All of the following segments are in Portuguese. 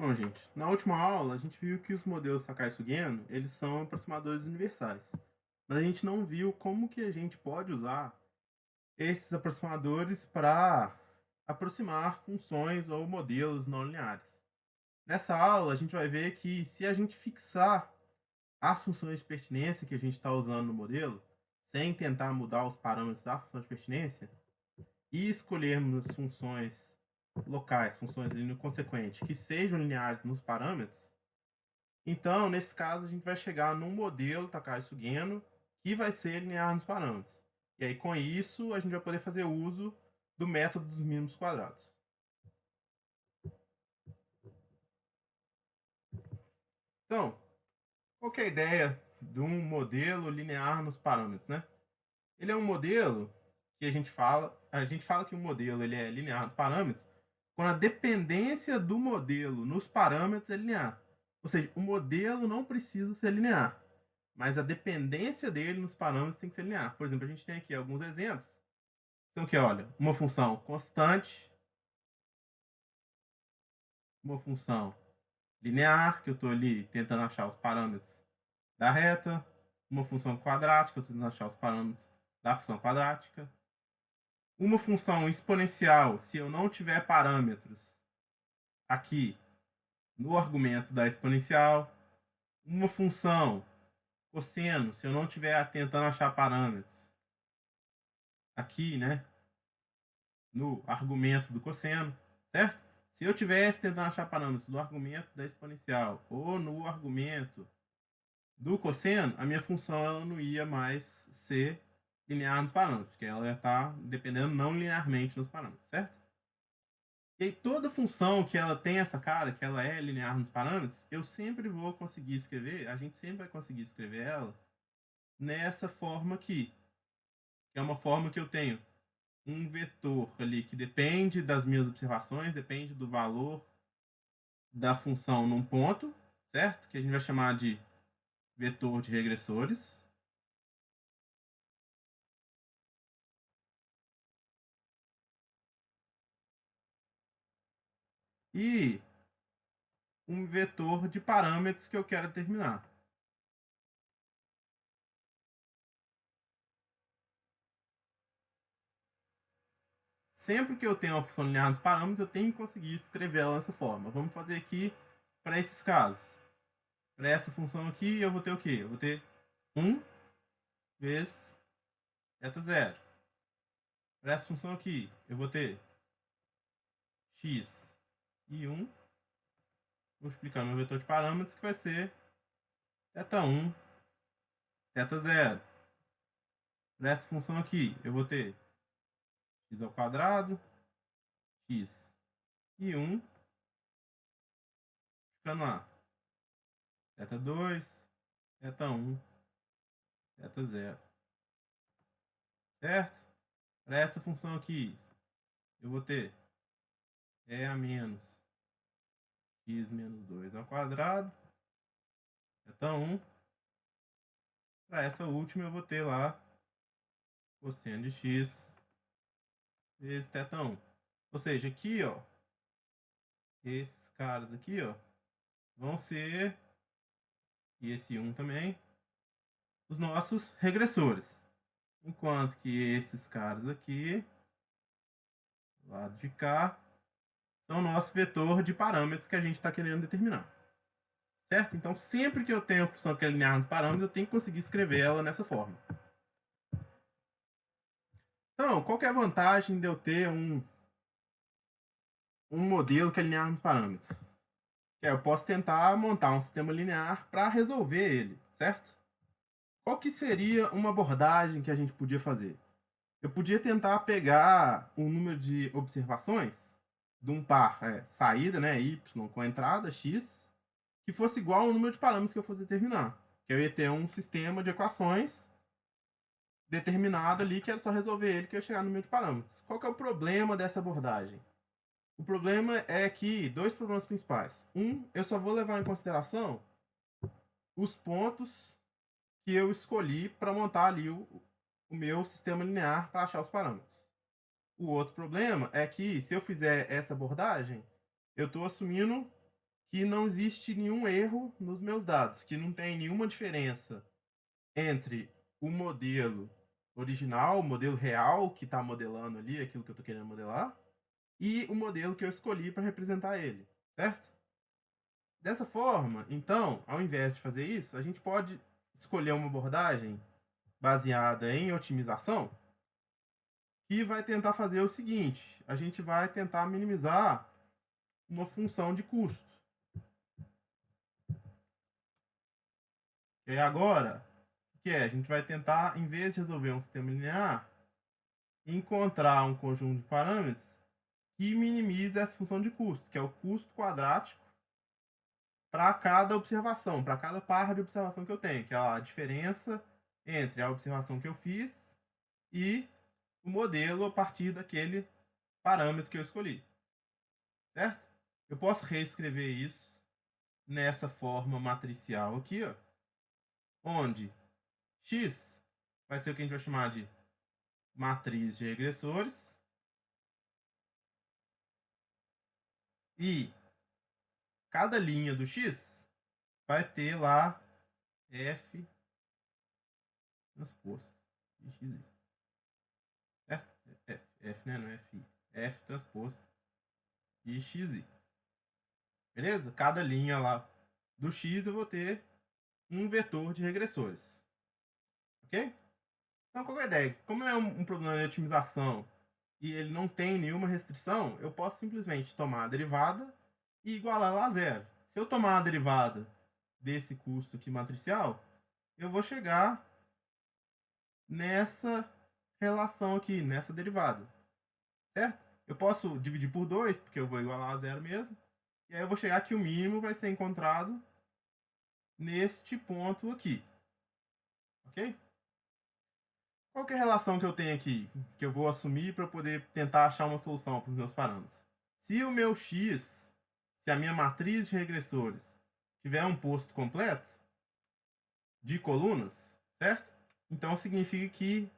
Bom, gente, na última aula a gente viu que os modelos Sakai-Sugeno, eles são aproximadores universais. Mas a gente não viu como que a gente pode usar esses aproximadores para aproximar funções ou modelos não lineares. Nessa aula a gente vai ver que se a gente fixar as funções de pertinência que a gente está usando no modelo, sem tentar mudar os parâmetros da função de pertinência, e escolhermos funções locais, funções linear consequentes, que sejam lineares nos parâmetros, então, nesse caso, a gente vai chegar num modelo Takai-Sugeno que vai ser linear nos parâmetros. E aí, com isso, a gente vai poder fazer uso do método dos mínimos quadrados. Então, qual que é a ideia de um modelo linear nos parâmetros, né? Ele é um modelo que a gente fala que o modelo ele é linear nos parâmetros quando a dependência do modelo nos parâmetros é linear. Ou seja, o modelo não precisa ser linear, mas a dependência dele nos parâmetros tem que ser linear. Por exemplo, a gente tem aqui alguns exemplos. Então, que olha, uma função constante, uma função linear, que eu estou ali tentando achar os parâmetros da reta, uma função quadrática, eu estou tentando achar os parâmetros da função quadrática, uma função exponencial, se eu não tiver parâmetros aqui no argumento da exponencial, uma função cosseno, se eu não estiver tentando achar parâmetros aqui, né, no argumento do cosseno, certo? Se eu tivesse tentando achar parâmetros do argumento da exponencial ou no argumento do cosseno, a minha função ela não ia mais ser linear nos parâmetros, porque ela ia estar dependendo não linearmente nos parâmetros, certo? E aí, toda função que ela tem essa cara, que ela é linear nos parâmetros, eu sempre vou conseguir escrever, a gente sempre vai conseguir escrever ela nessa forma aqui, que é uma forma que eu tenho um vetor ali que depende das minhas observações, depende do valor da função num ponto, certo? Que a gente vai chamar de vetor de regressores. E um vetor de parâmetros que eu quero determinar. Sempre que eu tenho uma função linear dos parâmetros, eu tenho que conseguir escrever ela dessa forma. Vamos fazer aqui para esses casos. Para essa função aqui, eu vou ter o quê? Eu vou ter 1 vezes θ zero. Para essa função aqui, eu vou ter x e 1 multiplicando meu vetor de parâmetros, que vai ser θ1, θ0. Para essa função aqui, eu vou ter x ao quadrado, x e 1, ficando lá, θ2, θ1, θ0. Certo? Para essa função aqui, eu vou ter e a menos x menos 2 ao quadrado, θ1. Para essa última, eu vou ter lá cosseno de x vezes θ1. Ou seja, aqui, ó, esses caras aqui, ó, vão ser, e esse 1 também, os nossos regressores. Enquanto que esses caras aqui, do lado de cá, são o nosso vetor de parâmetros que a gente está querendo determinar. Certo? Então, sempre que eu tenho a função que é linear nos parâmetros, eu tenho que conseguir escrever ela nessa forma. Então, qual que é a vantagem de eu ter um modelo que é linear nos parâmetros? Eu posso tentar montar um sistema linear para resolver ele, certo? Qual que seria uma abordagem que a gente podia fazer? Eu podia tentar pegar um número de observações de um par saída, né, y, com a entrada, x, que fosse igual ao número de parâmetros que eu fosse determinar. Que eu ia ter um sistema de equações determinado ali, que era só resolver ele, que eu ia chegar no número de parâmetros. Qual que é o problema dessa abordagem? O problema é que, dois problemas principais. Eu só vou levar em consideração os pontos que eu escolhi para montar ali o meu sistema linear para achar os parâmetros. O outro problema é que, se eu fizer essa abordagem, eu estou assumindo que não existe nenhum erro nos meus dados, que não tem nenhuma diferença entre o modelo original, o modelo real que está modelando ali, aquilo que eu estou querendo modelar, e o modelo que eu escolhi para representar ele, certo? Dessa forma, então, ao invés de fazer isso, a gente pode escolher uma abordagem baseada em otimização que vai tentar fazer o seguinte: a gente vai tentar minimizar uma função de custo. E agora, o que é? A gente vai tentar, em vez de resolver um sistema linear, encontrar um conjunto de parâmetros que minimize essa função de custo, que é o custo quadrático para cada observação, para cada par de observação que eu tenho, que é a diferença entre a observação que eu fiz e o modelo a partir daquele parâmetro que eu escolhi, certo? Eu posso reescrever isso nessa forma matricial aqui, ó, onde x vai ser o que a gente vai chamar de matriz de regressores e cada linha do x vai ter lá f transposto de xi. F, né? Não é f. F transposto de xi. Beleza? Cada linha lá do x eu vou ter um vetor de regressores. Ok? Então, qual é a ideia? Como é um problema de otimização e ele não tem nenhuma restrição, eu posso simplesmente tomar a derivada e igualar ela a zero. Se eu tomar a derivada desse custo aqui matricial, eu vou chegar nessa relação aqui, nessa derivada, certo? Eu posso dividir por 2, porque eu vou igualar a zero mesmo, e aí eu vou chegar que o mínimo vai ser encontrado neste ponto aqui, ok? Qual que é a relação que eu tenho aqui, que eu vou assumir para poder tentar achar uma solução para os meus parâmetros? Se o meu x, se a minha matriz de regressores tiver um posto completo de colunas, certo? Então significa que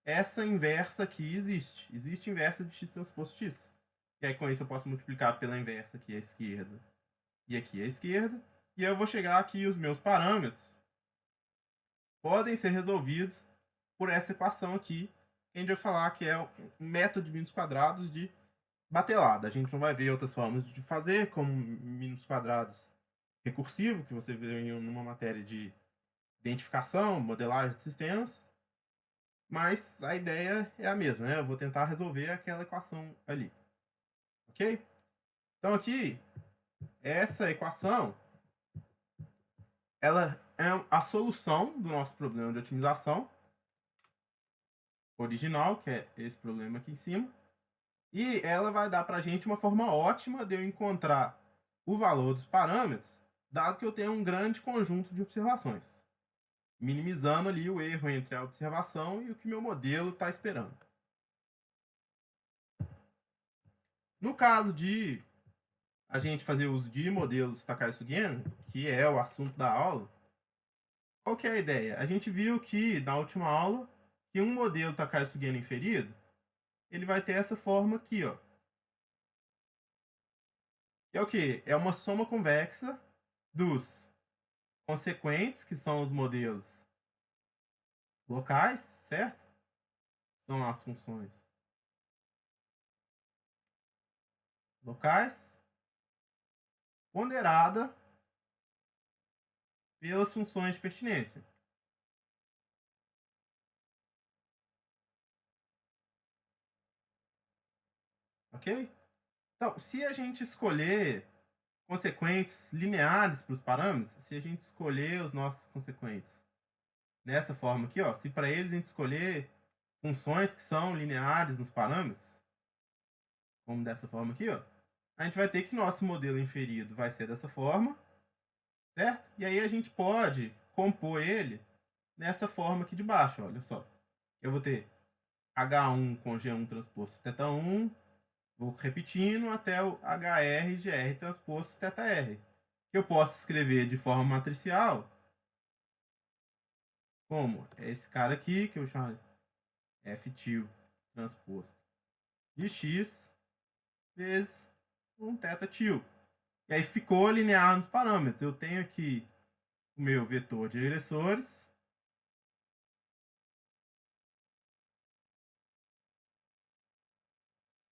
essa inversa aqui existe. Existe inversa de x transposto x. E aí com isso eu posso multiplicar pela inversa aqui à esquerda e aqui à esquerda. E eu vou chegar aqui os meus parâmetros podem ser resolvidos por essa equação aqui, que a gente vai falar que é um método de mínimos quadrados de batelada. A gente não vai ver outras formas de fazer, como mínimos quadrados recursivo, que você vê em uma matéria de identificação, modelagem de sistemas, mas a ideia é a mesma, né? Eu vou tentar resolver aquela equação ali, ok? Então aqui, essa equação, ela é a solução do nosso problema de otimização original, que é esse problema aqui em cima, e ela vai dar para a gente uma forma ótima de eu encontrar o valor dos parâmetros, dado que eu tenho um grande conjunto de observações, minimizando ali o erro entre a observação e o que meu modelo está esperando. No caso de a gente fazer uso de modelos Takaya-Sugeno, que é o assunto da aula, qual que é a ideia? A gente viu que, na última aula, que um modelo Takaya-Sugeno inferido, ele vai ter essa forma aqui, ó. Que é o quê? É uma soma convexa dos consequentes, que são os modelos locais, certo? São as funções locais, ponderada pelas funções de pertinência. Ok? Então, se a gente escolher consequentes lineares para os parâmetros, se a gente escolher os nossos consequentes dessa forma aqui, ó, se para eles a gente escolher funções que são lineares nos parâmetros, como dessa forma aqui, ó, a gente vai ter que nosso modelo inferido vai ser dessa forma, certo? E aí a gente pode compor ele nessa forma aqui de baixo, olha só. Eu vou ter H1 com G1 transposto θ1, vou repetindo até o HR GR transposto θR. Eu posso escrever de forma matricial como esse cara aqui, que eu chamo de F tio transposto de x vezes um θ tio. E aí ficou linear nos parâmetros. Eu tenho aqui o meu vetor de regressores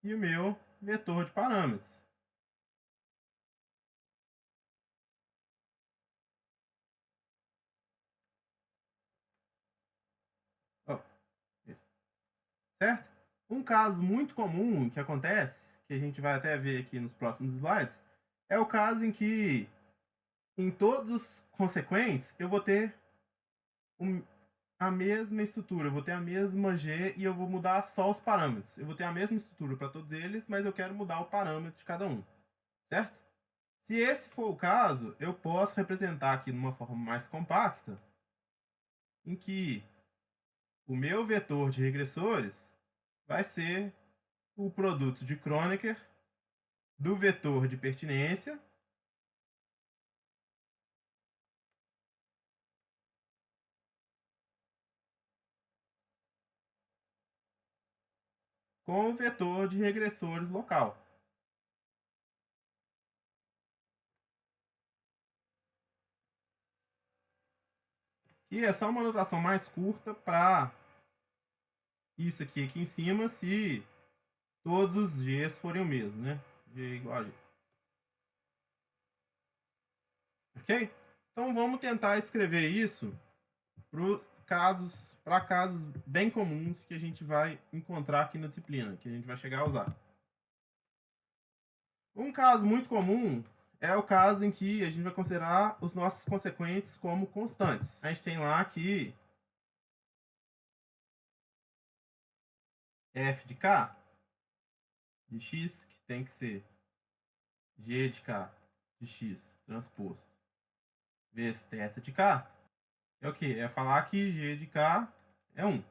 e o meu vetor de parâmetros. Ó, isso. Certo? Um caso muito comum que acontece, que a gente vai até ver aqui nos próximos slides, é o caso em que em todos os consequentes eu vou ter a mesma estrutura, eu vou ter a mesma G e eu vou mudar só os parâmetros. Eu vou ter a mesma estrutura para todos eles, mas eu quero mudar o parâmetro de cada um, certo? Se esse for o caso, eu posso representar aqui de uma forma mais compacta, em que o meu vetor de regressores vai ser o produto de Kronecker do vetor de pertinência com o vetor de regressores local. E é só uma notação mais curta para isso aqui em cima, se todos os Gs forem o mesmo, né? G igual a G. Ok? Então vamos tentar escrever isso para casos bem comuns que a gente vai encontrar aqui na disciplina, que a gente vai chegar a usar. Um caso muito comum é o caso em que a gente vai considerar os nossos consequentes como constantes. A gente tem lá que f de k de x, que tem que ser g de k de x transposto vezes θ de k, é o que? É falar que g de k é 1.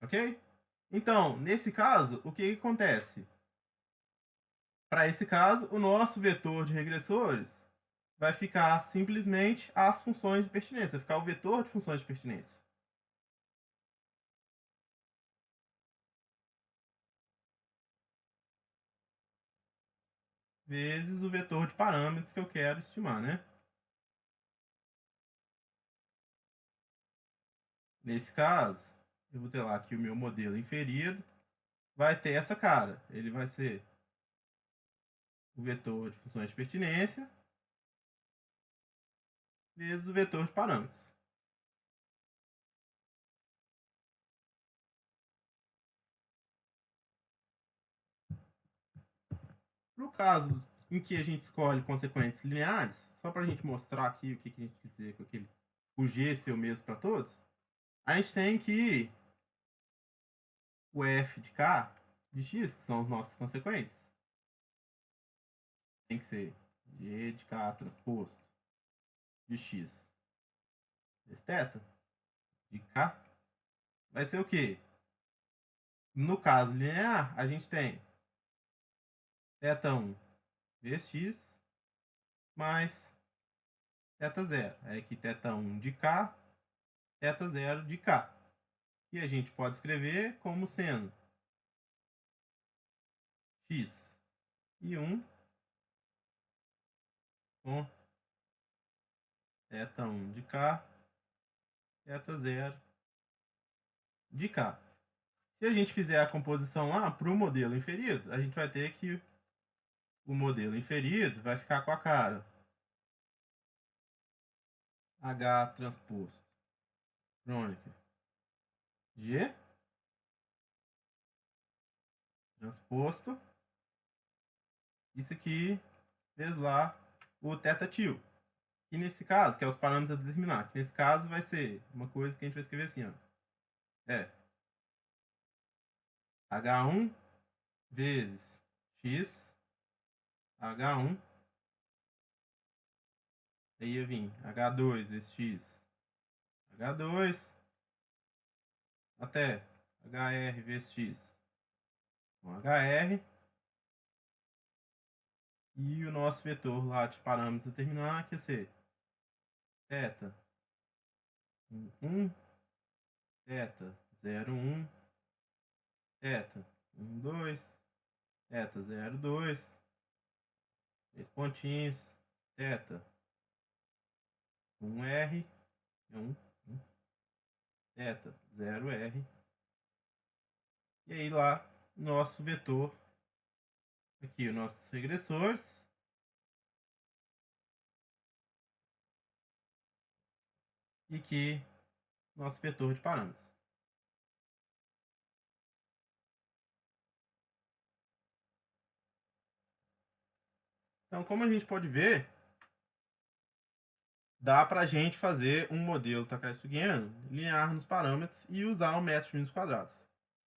Ok? Então, nesse caso, o que acontece? Para esse caso, o nosso vetor de regressores vai ficar simplesmente as funções de pertinência, vai ficar o vetor de funções de pertinência. Vezes o vetor de parâmetros que eu quero estimar, né? Nesse caso, eu vou ter lá que o meu modelo inferido vai ter essa cara. Ele vai ser o vetor de funções de pertinência vezes o vetor de parâmetros. No caso em que a gente escolhe consequentes lineares, só para a gente mostrar aqui o que a gente quer dizer com aquele o G ser o mesmo para todos, a gente tem que o f de k de x, que são os nossos consequentes, tem que ser g de k transposto de x vezes θ de k, vai ser o quê? No caso linear, a gente tem θ1 vezes x mais θ0. É aqui θ1 de k, θ0 de k. E a gente pode escrever como sendo x e 1 com θ1 de k, θ0 de k. Se a gente fizer a composição lá para o modelo inferido, a gente vai ter que o modelo inferido vai ficar com a cara H transposto crônica G transposto isso aqui vezes lá o θ tio. E nesse caso, que é os parâmetros a determinar, que nesse caso vai ser uma coisa que a gente vai escrever assim, ó. É H1 vezes x H1, aí ia vir H2 vezes x H2 até HR vezes x com HR, e o nosso vetor lá de parâmetros a determinar, que é ser θ 1, θ 0, 1, θ 1, 2, θ 0, 2, 3 pontinhos, θ 1R, 1, θ 0R, e aí lá, nosso vetor, aqui os nossos regressores, e aqui nosso vetor de parâmetros. Então, como a gente pode ver, dá para a gente fazer um modelo takaysugiano linear nos parâmetros e usar o método de mínimos quadrados.